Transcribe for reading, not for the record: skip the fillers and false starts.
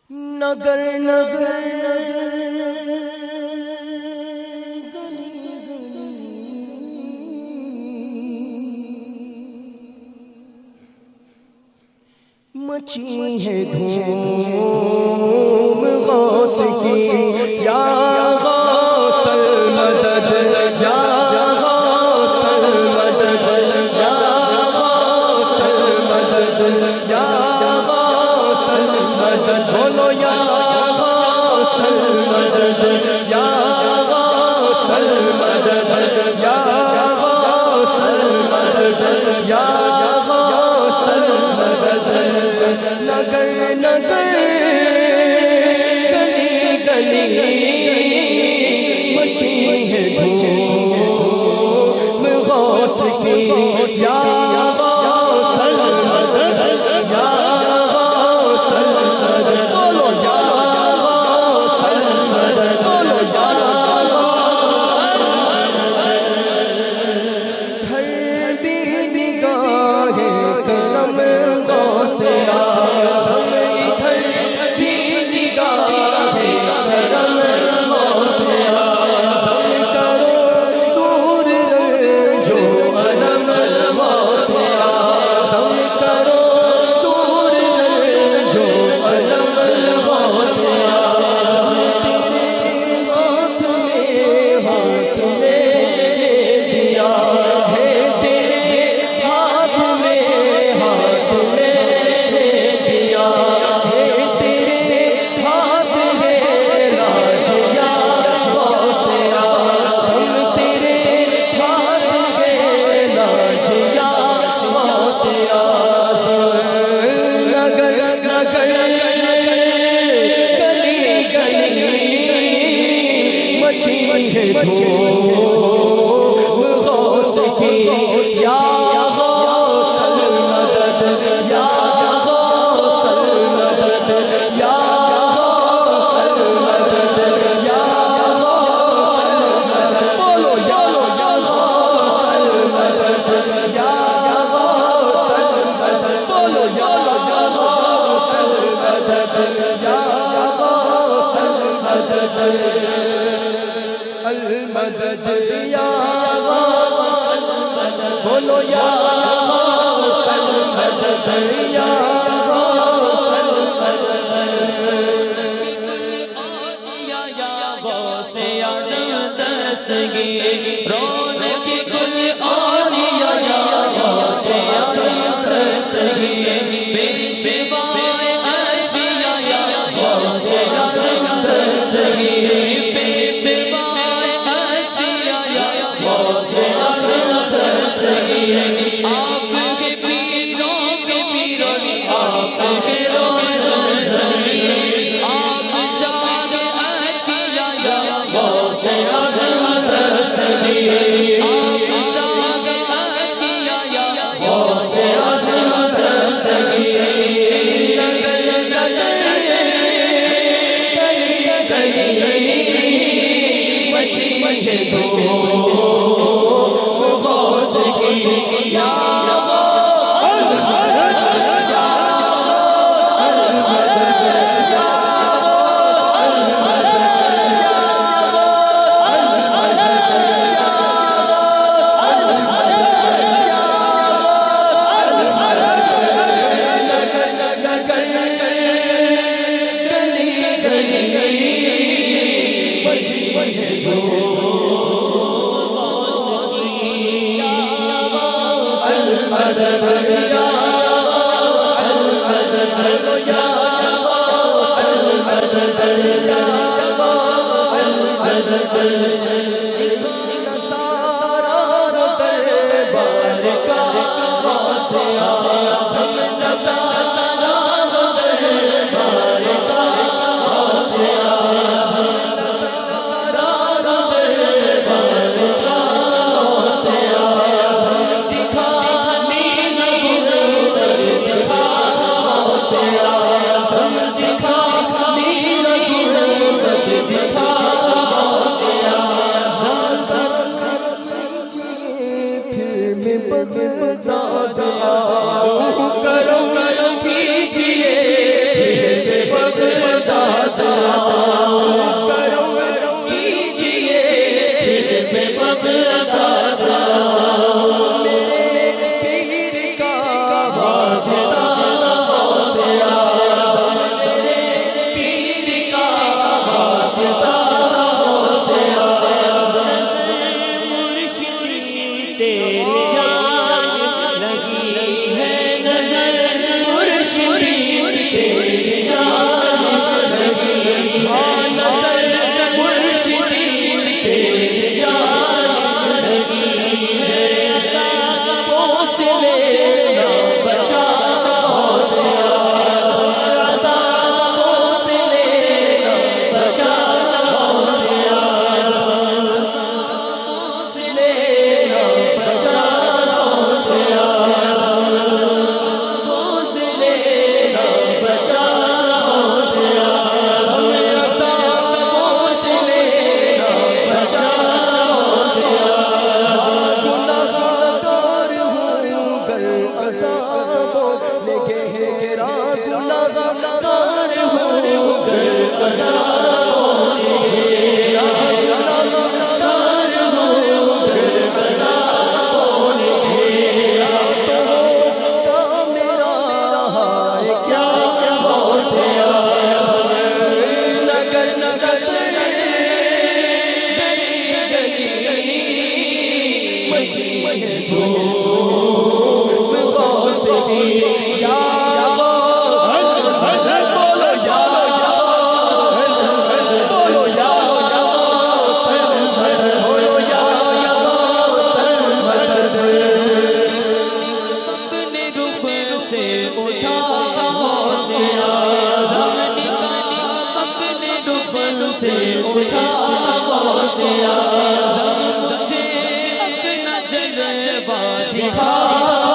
نگر نگر گلی گلی مچی ہے دھوم غوث کی یا غوث المدد یا غوث المدد یا غوث المدد یا غوث المدد بولو یا غوث المدد یا غوث المدد یا غوث المدد یا غوث المدد نگر نگر گلی گلی مچی ہے دھوم غوث کی یا غوث المدد یا غوث المدد بولو یا غوث المدد بولو یا ہر بھی نگاہ کرم غوث اعظم ادھر بھی نگاہ کرم غوث اعظم کرو دور جو علم غوث اعظم کرو دور جو علم غوث اعظم تیرے ہاتھ میں دیا ہے تیرے ہاتھ میں دیا ہے تیرے ہاتھ ہے راج یا غوث اعظم تیرے ہاتھ ہے راج یا غوث اعظم نگر نگر گلی گلی مچی ہے دھوم غوث کی یا غوث المدد یا غوث المدد یا غوث المدد یا غوث المدد بولو یا غوث المدد یا غوث المدد بولو یا غوث المدد یا غوث المدد المدد یا غوث المدد بولو یا غوث المدد یا غوث المدد یا غوث اعظم دستگیر رونق گل عالیہ یا غوث اعظم دستگیر پیشوا اشفیاء یا غوث اعظم دستگیر پیشوا اشفیاء یا غوث اعظم دستگیر آپ کے پیروں کے پیروں آپ کے روشن زمین آپ شاہ عطیہ یا غوث اعظم دستگیر آپ شاہ عطیہ یا غوث اعظم دستگیر نگر نگر گلی گلی مچی ہے دھوم غوث کی یا سے اپنا جلوہ دکھا